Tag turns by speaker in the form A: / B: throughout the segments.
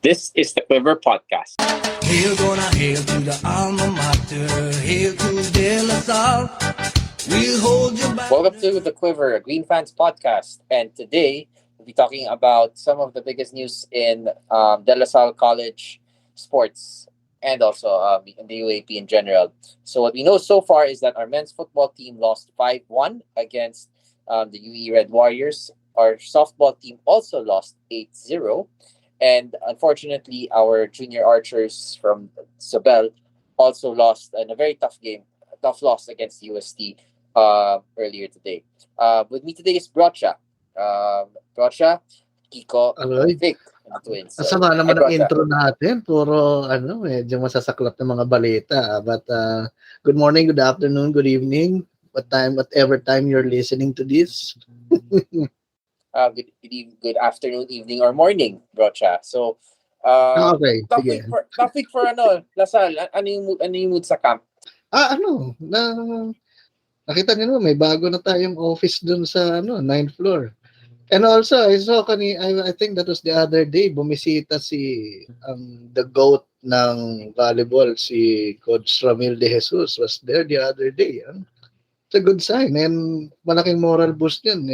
A: This is the Quiver podcast.
B: Hail gonna hail to the alma mater, hail to De La Salle. We'll hold you back.
A: Welcome to the Quiver, a Green Fans podcast. And today we'll be talking about some of the biggest news in De La Salle College sports and also in the UAP in general. So what we know so far is that our men's football team lost 5-1 against the UE Red Warriors. Our softball team also lost 8-0. And unfortunately, our junior archers from Sabel also lost in a very tough game, a tough loss against UST earlier today. With me today is Brocha. Brocha, Kiko,
C: Aloy,
A: Vic, and the twins.
C: ang sama
A: Hi,
C: naman ng
A: Brocha.
C: intro natin. Puro, medyo masasaklap ng mga balita. But, good morning, good afternoon, good evening. Whatever time you're listening to this.
A: Good afternoon, evening, or morning, Brocha. So,
C: Okay, sige.
A: topic for Lasal, ano yung mood sa camp?
C: Nakita niyo naman, may bago na tayong office dun sa 9th floor. And also, I saw I think that was the other day, bumisita the GOAT ng volleyball, si Coach Ramil De Jesus was there the other day. It's a good sign and malaking moral boost yun.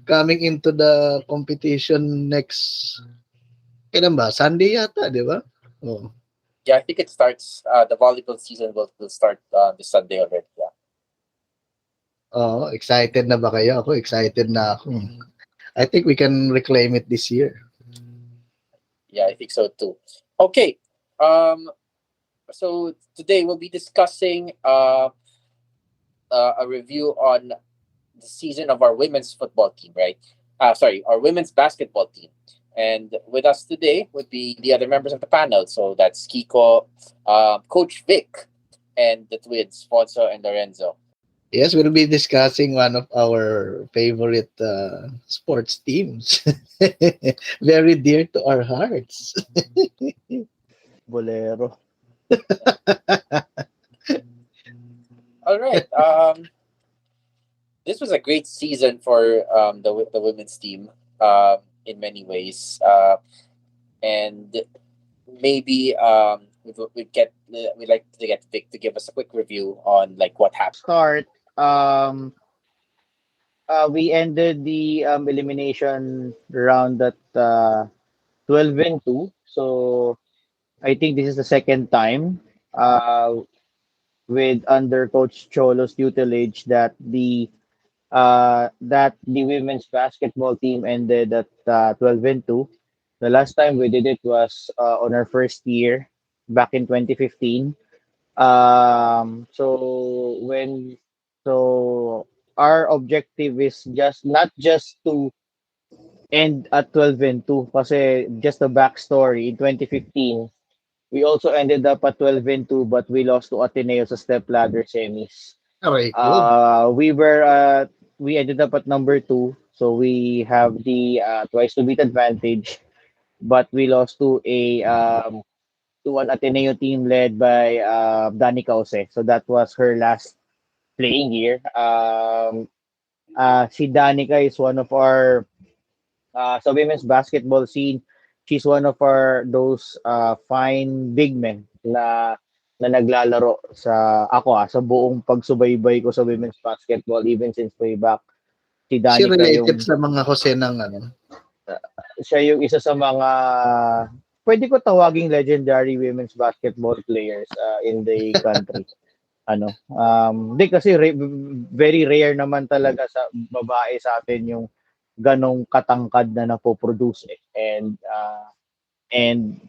C: Coming into the competition next, kailan ba? Sunday yata, di ba? Oh.
A: Yeah, I think it starts, the volleyball season will start this Sunday already. Yeah.
C: Oh, excited na ba kayo? Ako, excited na ako. I think we can reclaim it this year.
A: Yeah, I think so too. Okay. So today we'll be discussing a review on the season of our women's football team, right? Our women's basketball team. And with us today would be the other members of the panel. So that's Kiko, Coach Vic, and the twins, Fonso and Lorenzo.
C: Yes, we'll be discussing one of our favorite sports teams. Very dear to our hearts.
D: Bolero.
A: All right. This was a great season for the women's team in many ways, and maybe we'd like to get Vic to give us a quick review on like what happened.
D: We ended the elimination round at 12-2. So I think this is the second time with under Coach Cholo's tutelage that the women's basketball team ended at 12-2. The last time we did it was on our first year back in 2015. So our objective is not just to end at 12-2 kasi just a backstory in 2015 we also ended up at 12-2 but we lost to Ateneo sa step ladder semis.
C: Okay, cool.
D: We ended up at number 2, so we have the twice to beat advantage, but we lost to an Ateneo team led by Danica Ose. So that was her last playing year. Si Danica is one of our sa women's basketball scene. She's one of those fine big men na naglalaro sa buong pagsubaybay ko sa women's basketball even since way back. Si Danica
C: related sa mga Jose ng
D: siya yung isa sa mga pwede ko tawaging legendary women's basketball players in the country. Hindi kasi very rare naman talaga sa babae sa atin yung ganong katangkad na napoproduce and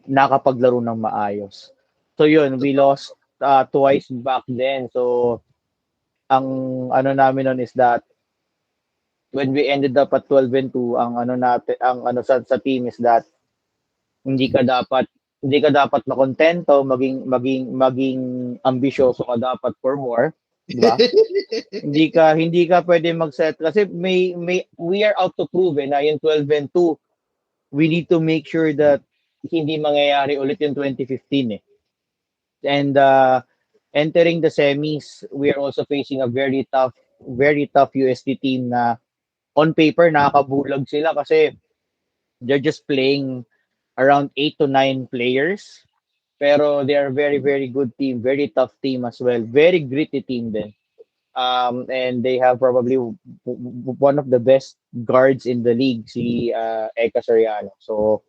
D: nakapaglaro ng maayos. So yun, we lost twice back then. So ang namin nun is that when we ended up at 12-2, sa team is that hindi ka dapat makontento, maging ambisyoso ka dapat for more, di ba? hindi ka pwede mag-set kasi we are out to prove na yung 12-2 we need to make sure that hindi mangyayari ulit yung 2015 And entering the semis, we are also facing a very tough UST team na on paper nakakabulag sila kasi they're just playing around 8 to 9 players. Pero they are very, very good team, very tough team as well, very gritty team then. And they have probably one of the best guards in the league, si Eka Soriano. So,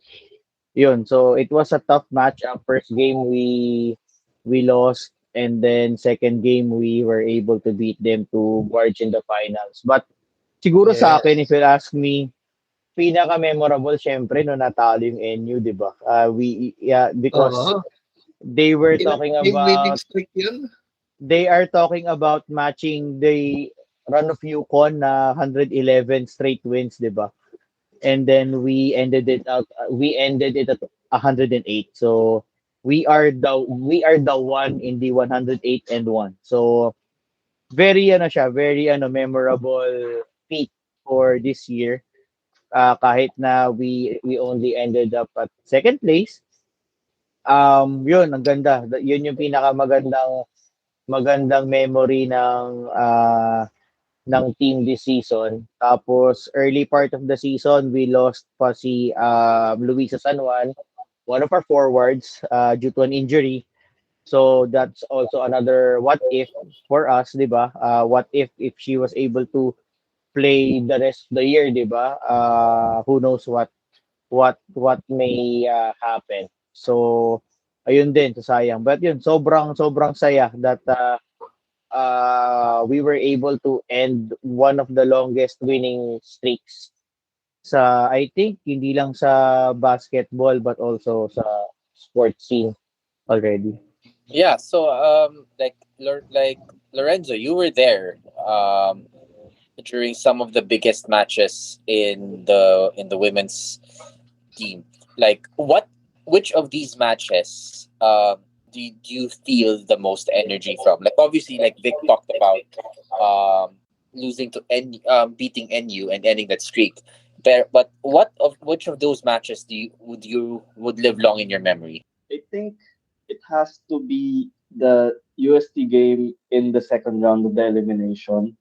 D: yun. So, it was a tough match. First game, we lost. And then second game, we were able to beat them to barge in the finals. But siguro sa akin, if
C: Yes.
D: you ask me, pinaka-memorable, syempre, no natalo yung NU, di ba? Yeah, because
C: Oo.
D: they were
C: Ilang
D: talking
C: game winning
D: about
C: streak yun?
D: they are talking about matching the run of Yukon na 111 straight wins, 'di ba? And then we ended it at 108. So we are the one in the 108 and one. So very ano siya, very ano memorable feat for this year. Kahit na we only ended up at second place. Yun ang ganda. Yun yung pinakamagandang magandang memory ng team this season. Tapos early part of the season, we lost pa si Luisa San Juan, one of our forwards due to an injury. So that's also another what if for us, 'di ba? What if she was able to play the rest of the year, 'di ba? Who knows what may happen. So ayun din, so sayang. But yun, sobrang sobrang saya that we were able to end one of the longest winning streaks sa I think hindi lang sa basketball but also sa sports scene already.
A: Yeah, so like Lorenzo, you were there during some of the biggest matches in the women's team. Like what which of these matches do you feel the most energy from? Like obviously like Vic talked about losing to beating NU and ending that streak. But which of those matches would live long in your memory?
E: I think it has to be the UST game in the second round of the elimination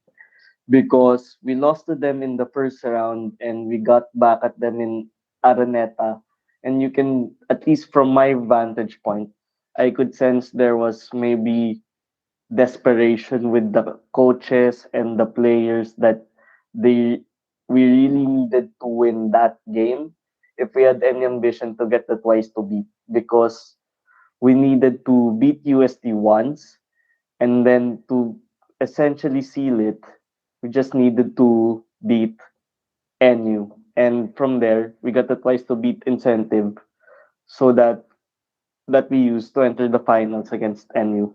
E: because we lost to them in the first round and we got back at them in Araneta. And you can, at least from my vantage point, I could sense there was maybe desperation with the coaches and the players that they we really needed to win that game if we had any ambition to get the twice to beat because we needed to beat UST once and then to essentially seal it we just needed to beat NU and from there we got the twice to beat incentive so that we used to enter the finals against NU.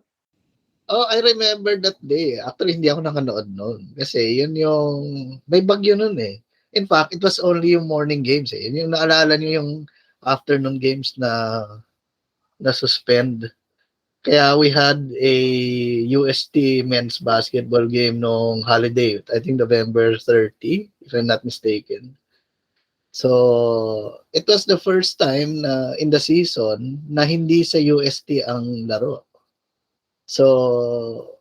C: Oh, I remember that day. Actually, hindi ako nakanood noon. Kasi yun yung, may bagyo noon eh. In fact, it was only yung morning games eh. Yun yung naalala niyo yung afternoon games na suspend. Kaya we had a UST men's basketball game nung holiday. I think November 30, if I'm not mistaken. So, it was the first time na in the season na hindi sa UST ang laro. So,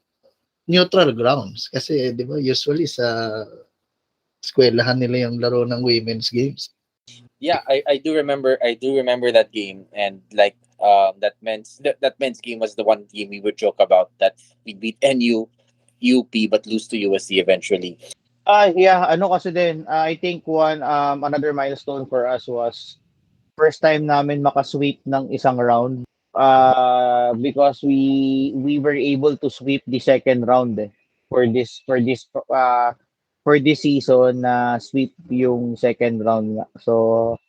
C: neutral grounds. Kasi, di ba, usually sa eskwelahan nila yung laro ng women's games.
A: Yeah, I do remember that game, and like that men's game was the one game we would joke about that we beat NU UP but lose to USC eventually.
D: Yeah, ano kasi din, I think another milestone for us was first time namin makasweep ng isang round. Because we were able to sweep the second round for this season na sweep yung second round nga. So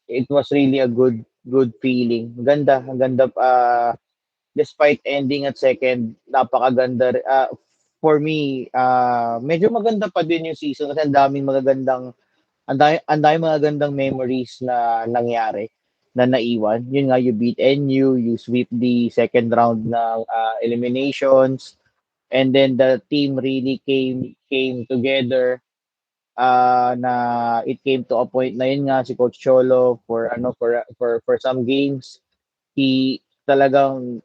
D: it was really a good feeling. Ang ganda despite ending at second, napakaganda for me medyo maganda pa din yung season kasi ang daming magagandang memories na nangyari na naiwan. Yun nga, you beat NU, you sweep the second round ng eliminations, and then the team really came together na it came to a point na yun nga si Coach Cholo for some games he talagang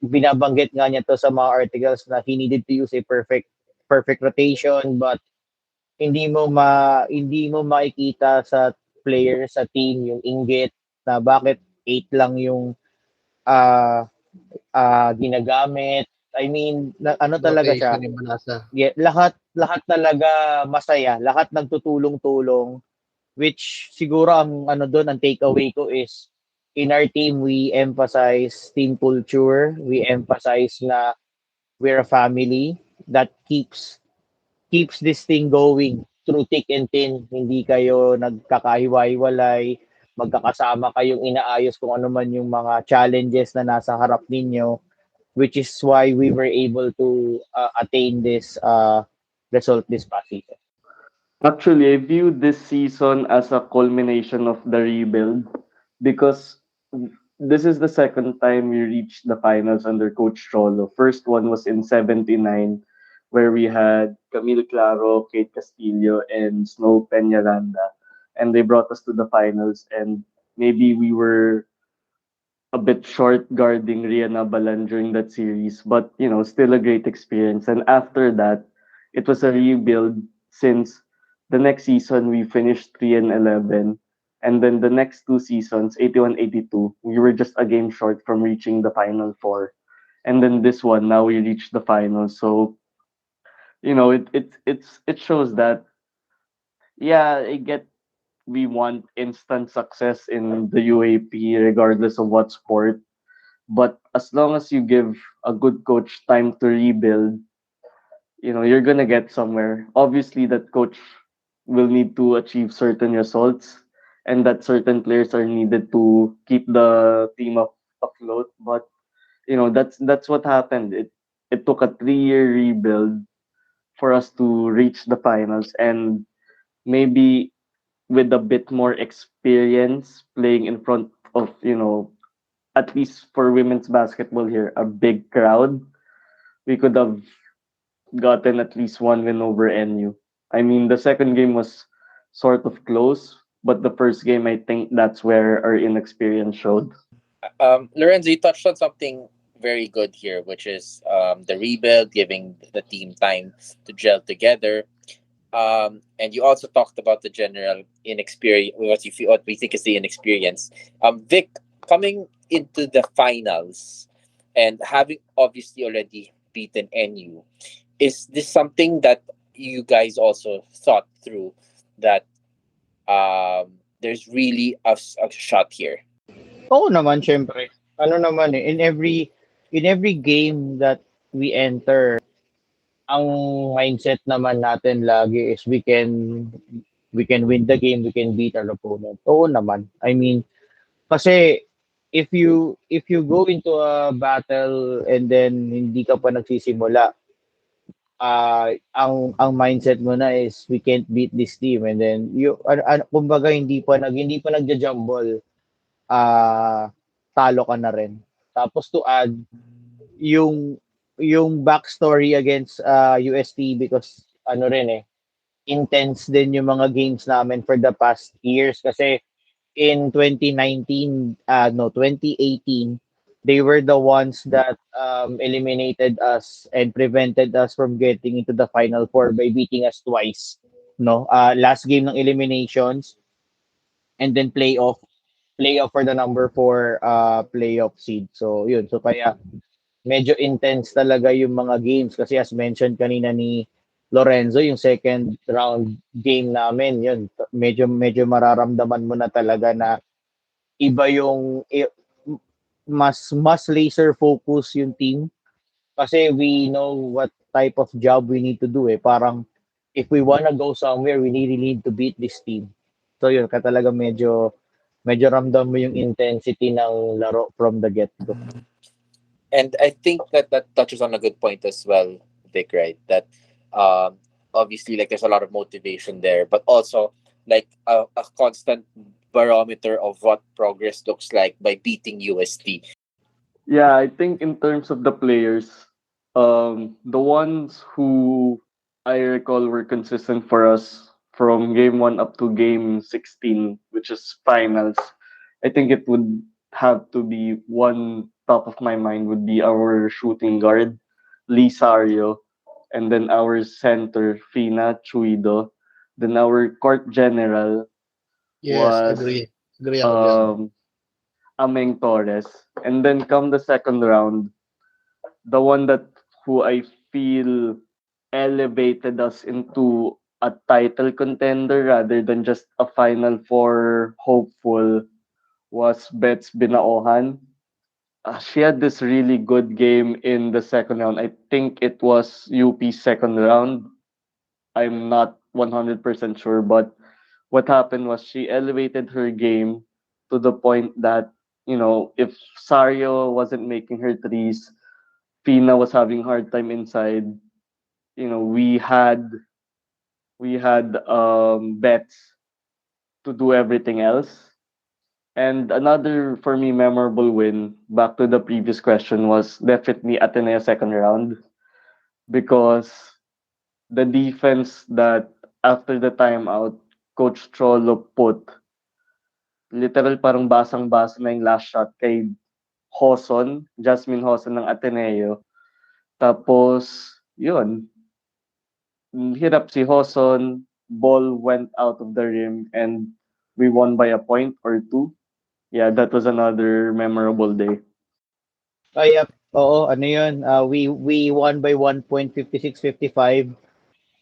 D: binabanggit nga niya to sa mga articles na he needed to use a perfect rotation but hindi mo makikita players sa team, yung inggit na bakit 8 lang yung ah ginagamit. I mean, ano talaga siya,
C: Rotation ni Manasa.
D: yeah, lahat talaga masaya, lahat nagtutulong-tulong, which siguro ang ano doon, ang takeaway ko is in our team we emphasize team culture, we emphasize na we're a family that keeps this thing going through thick and thin. Hindi kayo nagkakahiwa-hiwalay, magkakasama kayong inaayos kung ano man yung mga challenges na nasa harap ninyo, which is why we were able to attain this result this past season.
E: Actually, I view this season as a culmination of the rebuild because this is the second time we reached the finals under Coach Cholo. First one was in '79, where we had Camille Claro, Kate Castillo, and Snow Peñaranda, and they brought us to the finals. And maybe we were a bit short guarding Rihanna Balan during that series, but still a great experience. And after that, it was a rebuild since the next season we finished 3-11. And then the next two seasons, 81-82, we were just a game short from reaching the final four. And then this one, now we reached the final. So, it shows that yeah, I get we want instant success in the UAP regardless of what sport. But as long as you give a good coach time to rebuild, you're gonna get somewhere. Obviously, that coach will need to achieve certain results, and that certain players are needed to keep the team afloat. But that's what happened. It took a 3-year rebuild for us to reach the finals, and maybe with a bit more experience playing in front of at least for women's basketball here, a big crowd, we could have gotten at least one win over NU. I mean, the second game was sort of close, but the first game, I think that's where our inexperience showed.
A: Lorenzo, you touched on something very good here, which is the rebuild, giving the team time to gel together. And you also talked about the general inexperience, what we think is the inexperience. Vic, coming into the finals and having obviously already beaten NU, is this something that you guys also thought through that there's really a shot here?
D: Oo naman, syempre. Ano naman eh, in every game that we enter, ang mindset naman natin lagi is we can win the game, we can beat our opponent. Oo naman. I mean, kasi if you go into a battle and then hindi ka pa nagsisimula, ang mindset mo na is we can't beat this team, and then kumbaga hindi pa nagja-jumble, ah talo ka na rin. Tapos to add yung yung backstory against UST, because ano rin eh, intense din yung mga games namin for the past years kasi in 2019, no, 2018, they were the ones that eliminated us and prevented us from getting into the final four by beating us twice. No, last game ng eliminations, and then playoff for the number four playoff seed. So yun, so kaya medyo intense talaga yung mga games kasi as mentioned kanina ni Lorenzo, yung second round game namin, yun, medyo mararamdaman mo na talaga na iba mas laser focus yung team kasi we know what type of job we need to do eh. Parang if we wanna go somewhere, we really need to beat this team. So yun, ka talaga medyo ramdam mo yung intensity ng laro from the get-go.
A: And I think that touches on a good point as well, Vic, right? That um, obviously, like, there's a lot of motivation there, but also like a constant barometer of what progress looks like by beating UST.
E: Yeah, I think in terms of the players, the ones who I recall were consistent for us from game one up to game 16, which is finals. I think it would have to be one top of my mind would be our shooting guard, Lisario, and then our center, Fina Chuido, then our court general,
C: Yes,
E: was
C: agree ako diyan.
E: um, Ameng Torres. And then come the second round, the one that who I feel elevated us into a title contender rather than just a Final Four hopeful was Bets Binaohan. She had this really good game in the second round. I think it was UP second round. I'm not 100% sure, but what happened was she elevated her game to the point that, if Sario wasn't making her threes, Fina was having hard time inside. We had bets to do everything else. And another for me memorable win, back to the previous question, was definitely Ateneo second round because the defense that after the timeout, Coach Cholo put, literal parang basang-basa na yung last shot kay Jasmine Hoson ng Ateneo. Tapos, yun, hirap si Hoson, ball went out of the rim and we won by a point or two. Yeah, that was another memorable day.
D: Yep. Oo, ano yun? We won by 1.56-55.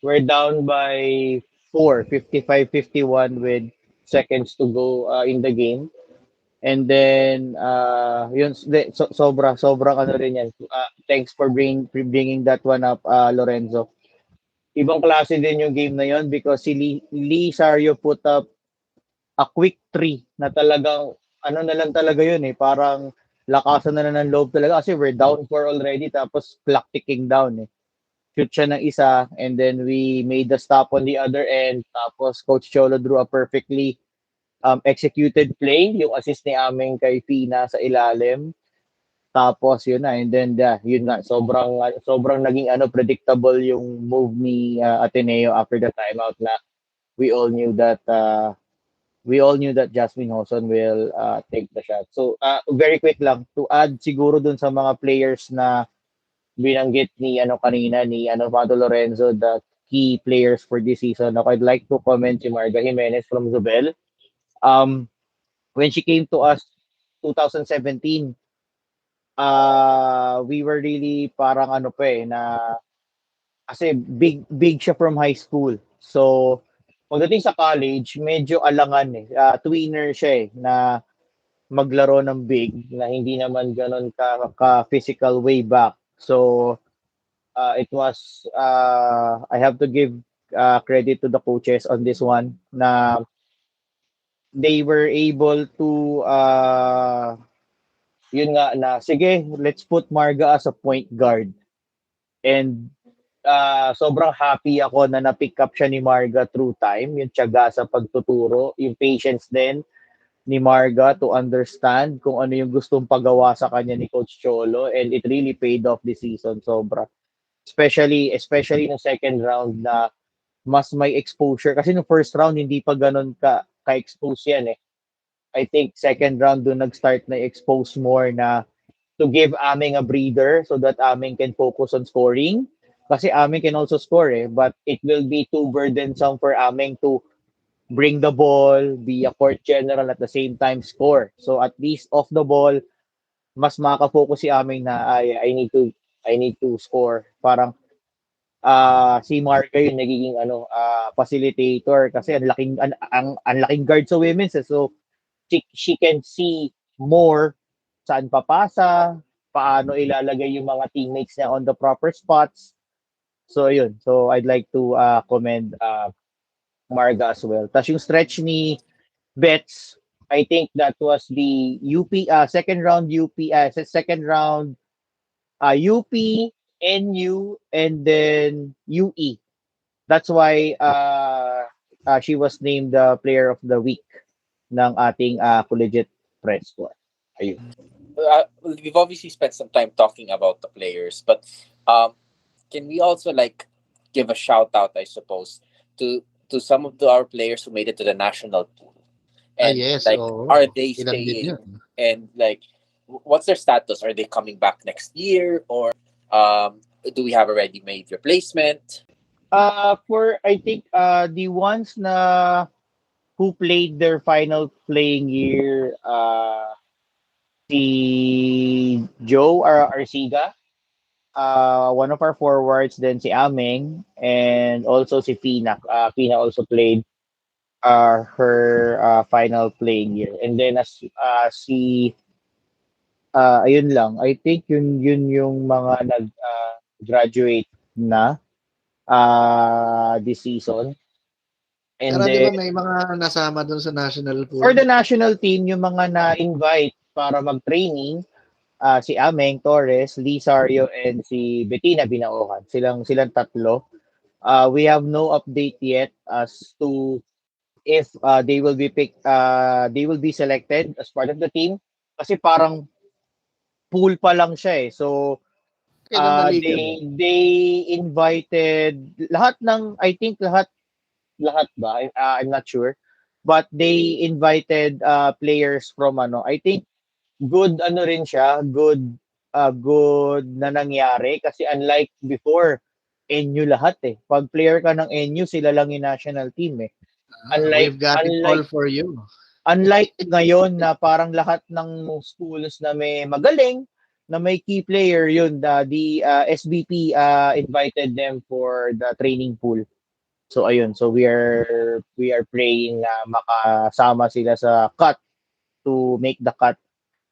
D: We're down by 4, 55-51 with seconds to go in the game. And then sobrang ano rin yan. Thanks for bringing that one up, Lorenzo. Ibang klase din yung game na yon because si Lee Sario put up a quick three na talagang ano na lang talaga yun eh, parang lakasan na lang ng loob talaga kasi we're down 4 already tapos clock ticking down eh. Shoot siya ng isa and then we made the stop on the other end tapos Coach Cholo drew a perfectly executed play, yung assist ni Aming kay Fina sa ilalim. Tapos yun na and then yun nga sobrang naging predictable yung move ni Ateneo after the timeout na we all knew that Jasmine Hoson will take the shot. So very quick lang to add siguro dun sa mga players na binanggit ni kanina ni Pato Lorenzo, the key players for this season. Ako, I'd like to comment si Marga Jimenez from Zubel. When she came to us 2017, we were really parang na kasi big siya from high school. So pagdating sa college, medyo alangan eh. Tweener siya eh na maglaro ng big na hindi naman ganun ka physical way back. So it was I have to give credit to the coaches on this one na they were able to yun nga na sige, let's put Marga as a point guard. And sobrang happy ako na na-pick up siya ni Marga through time, yung tiyaga sa pagtuturo, yung patience din ni Marga to understand kung ano yung gustong pagawa sa kanya ni Coach Cholo and it really paid off this season sobra. Especially no second round na mas may exposure kasi no first round hindi pa ganun ka-expose yan eh. I think second round doon nag-start na expose more na to give Aming a breather so that Aming can focus on scoring. Kasi Aming can also score eh, but it will be too burdensome for Aming to bring the ball, be a court general at the same time score. So at least off the ball, mas makaka-focus si Aming na I need to score. Parang si Marga yung nagiging facilitator kasi ang laking guard sa women's eh. So she can see more saan papasa, paano ilalagay yung mga teammates niya on the proper spots. So yun. So I'd like to commend Marga as well. Tapos yung stretch ni Bets, I think that was the UP second round UP, NU, and then UE. That's why she was named the player of the week ng ating collegiate press squad. Ayun.
A: We've obviously spent some time talking about the players, but can we also like give a shout out, I suppose, to some of our players who made it to the national pool, and
C: Yes,
A: like
C: oo.
A: are they
C: Ilan din
A: staying,
C: yun.
A: and like what's their status? Are they coming back next year, or do we have a ready-made replacement?
D: For I think the ones na who played their final playing year, si Joe Arciga, one of our forwards, then si Ameng, and also si Fina. Fina also played her final playing year. And then as si ayun lang, I think yun yung mga graduate na this season.
C: Pero
D: And
C: 'di ba
D: then
C: may mga nasama dun sa national pool?
D: for the national team, yung mga na-invite para mag-training, si Ameng Torres, Lee Sario, and si Bettina Binaokan. Silang tatlo. We have no update yet as to if they will be selected as part of the team kasi parang pool pa lang siya eh. So
C: Kailan naligaw?
D: they invited lahat ng I think lahat ba? I'm not sure. But they invited players from I think good rin siya, good na nangyari kasi unlike before NU lahat eh. Pag player ka ng NU, sila lang yung national team eh. Unlike
C: We've got it all
D: unlike
C: for you.
D: unlike ngayon na parang lahat ng schools na may magaling na may key player yun the SBP invited them for the training pool. So ayun, so we are praying na makasama sila sa cut to make the cut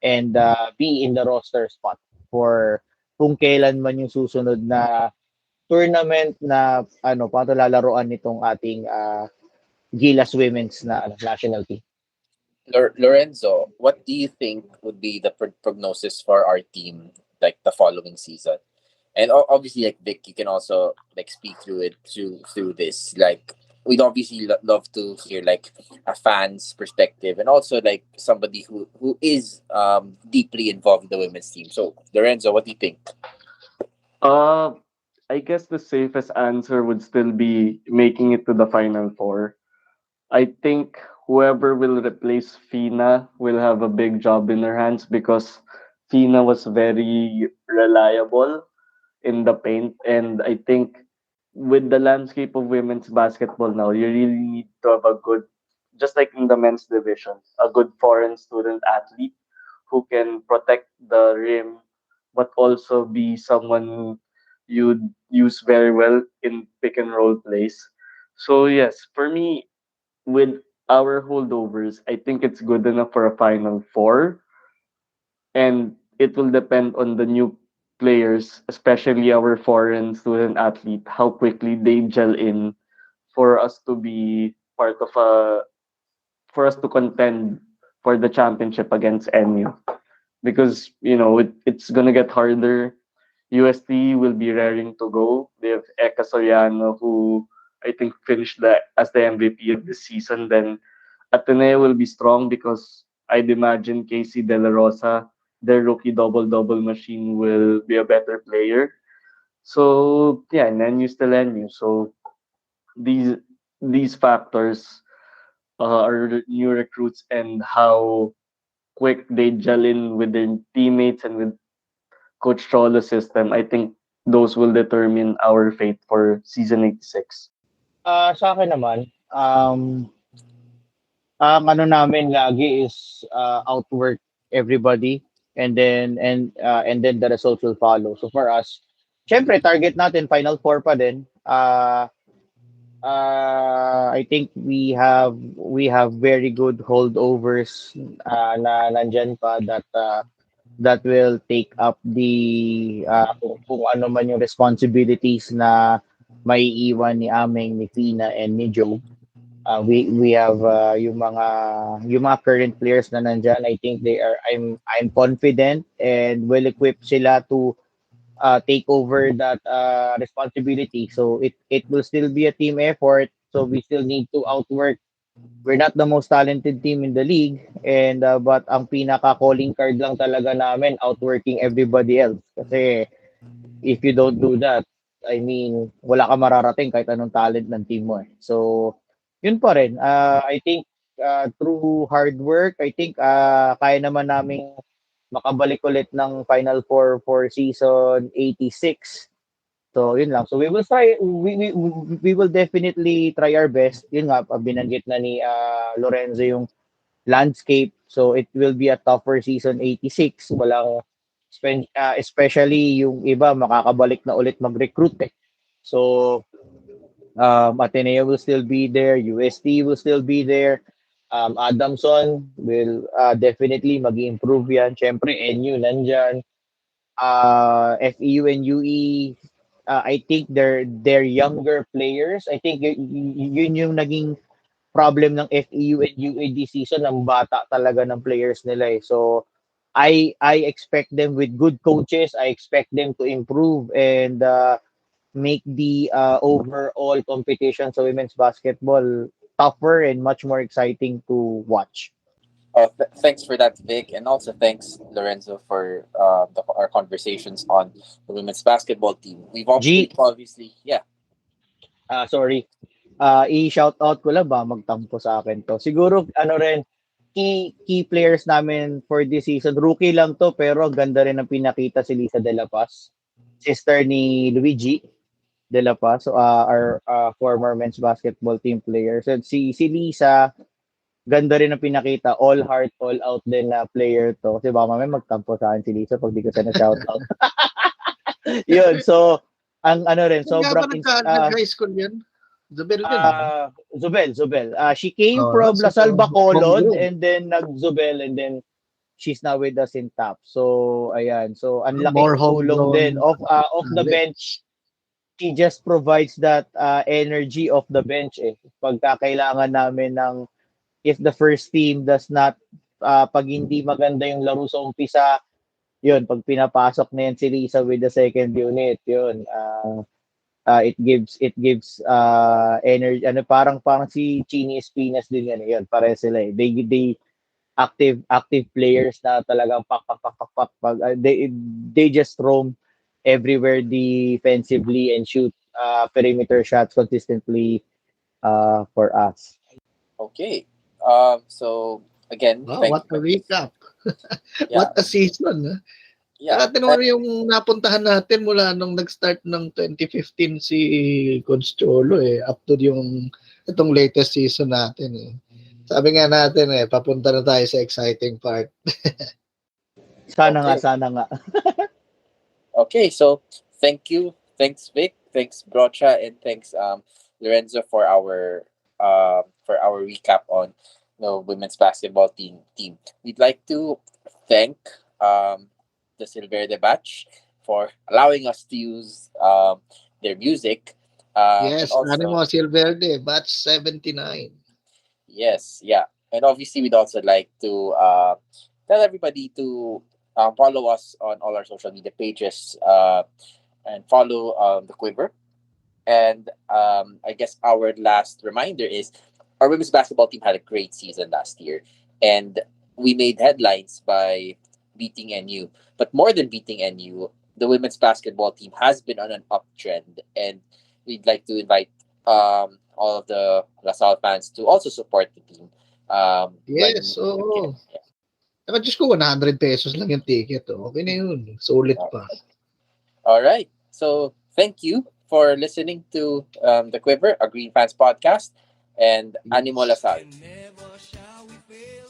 D: and be in the roster spot for kung kailan man yung susunod na tournament na paano lalaroan nitong ating Gilas Women's na national team.
A: Lorenzo, what do you think would be the prognosis for our team like the following season? And obviously, like Vic, you can also like speak through it through this. Like we'd obviously love to hear like a fan's perspective and also like somebody who is deeply involved in the women's team. So Lorenzo, what do you think?
E: Uh, I guess the safest answer would still be making it to the final four. I think whoever will replace Fina will have a big job in their hands because Fina was very reliable in the paint. And I think with the landscape of women's basketball now, you really need to have a good, just like in the men's division, a good foreign student athlete who can protect the rim, but also be someone you'd use very well in pick and roll plays. So yes, for me, with our holdovers, I think it's good enough for a final four, and it will depend on the new players, especially our foreign student athlete, how quickly they gel in for us to be part of for us to contend for the championship against NU. Because it's gonna get harder. UST will be raring to go. They have Eka Soriano, who I think finished as the MVP of the season. Then Ateneo will be strong because I'd imagine Casey De La Rosa, their rookie double-double machine, will be a better player. So yeah, and then you still NU. So these these factors are new recruits and how quick they gel in with their teammates and with Coach Cholo's system. I think those will determine our fate for season 86.
D: Sa akin naman, ang ano namin lagi is outwork everybody and then the results will follow. So for us, syempre target natin final four pa din. I think we have very good holdovers na nandyan pa that will take up the kung ano man yung responsibilities na maiiwan ni Ameng, ni Fina, and ni Joe. We have yung mga current players na nandyan. I think I'm confident and well equipped sila to take over that responsibility. So it will still be a team effort. So we still need to outwork. We're not the most talented team in the league, and but ang pinaka calling card lang talaga namin outworking everybody else. Kasi if you don't do that, I mean, wala ka mararating kahit anong talent ng team mo eh. So, yun pa rin. I think through hard work, I think kaya naman naming makabalik ulit ng Final Four for season 86. So yun lang. So we will try we will definitely try our best. Yun nga binanggit na ni Lorenzo yung landscape. So it will be a tougher season 86. Walang especially yung iba makakabalik na ulit mag-recruit eh. So Ateneo will still be there, UST will still be there. Adamson will definitely mag-improve yan. Siyempre, NU nandyan. FEU and UE, I think they're younger players. I think yun yung naging problem ng FEU and UE this season, ang bata talaga ng players nila eh. So I expect them with good coaches. I expect them to improve and make the overall competition sa women's basketball tougher and much more exciting to watch.
A: Thanks for that, Vic, and also thanks, Lorenzo, for our conversations on the women's basketball team.
D: G,
A: We've obviously, yeah.
D: sorry. I-shout out ko lang ba magtampo sa akin to. Siguro ano rin key players namin for this season. Rookie lang to pero ganda rin ang pinakita si Lisa De La Paz. Sister ni Luigi De La Paz, so our former men's basketball team player. So si Lisa ganda rin ang pinakita, all heart, all out din na player to. Kasi baka mamaya magtampo sa akin si Lisa pag di ko siya na-shout out. Yun, so, ang ano rin,
C: Saan nga ba
D: sobrang...
C: nag-high school yan? Zubel din.
D: Zubel. She came
C: Oh,
D: from
C: so,
D: Lasal Bacolod
C: homegrown.
D: and then nag-Zubel and then she's now with us in TAP. So, ayan. So, ang
C: More
D: laking tulong din.
C: homegrown
D: Off the bench, she just provides that energy off the bench eh. Pagka kailangan namin ng if the first team does not pag hindi maganda yung laro sa umpisa, yun, pag pinapasok na yan si Lisa with the second unit, yun, it gives energy, ano, parang si Chini Espinas din yan, yun, pare sila eh. They active players na talagang pak, they just roam everywhere defensively and shoot perimeter shots consistently for us.
A: Okay. So again,
C: Wow,
A: thank
C: what a
A: you.
C: recap.
A: Yeah.
C: What a season. Huh?
A: Yeah.
C: Saka tinuro yung napuntahan natin mula nung nag-start ng 2015 si Coach Cholo eh, up to yung itong latest season natin eh. Sabi nga natin eh, papunta na tayo sa exciting part.
D: Sana
A: Okay.
D: nga.
A: Okay, so thank you. Thanks, Vic. Thanks, Brocha, and thanks, Lorenzo, for our recap on the women's basketball team. We'd like to thank the Silverde batch for allowing us to use their music.
C: Yes, Animo Silverde, batch 79.
A: Yes, yeah. And obviously, we'd also like to tell everybody to follow us on all our social media pages and follow the Quiver. And I guess our last reminder is our women's basketball team had a great season last year. And we made headlines by beating NU. But more than beating NU, the women's basketball team has been on an uptrend. And we'd like to invite all of the LaSalle fans to also support the team.
C: Yes, oo. Saka Diyos ko, 100 pesos lang yung ticket. Oh. Okay na yun. Sulit pa.
A: All right. So thank you for listening to The Quiver, a Green Fans podcast, and Animo LaSalle.
B: Never shall we fail.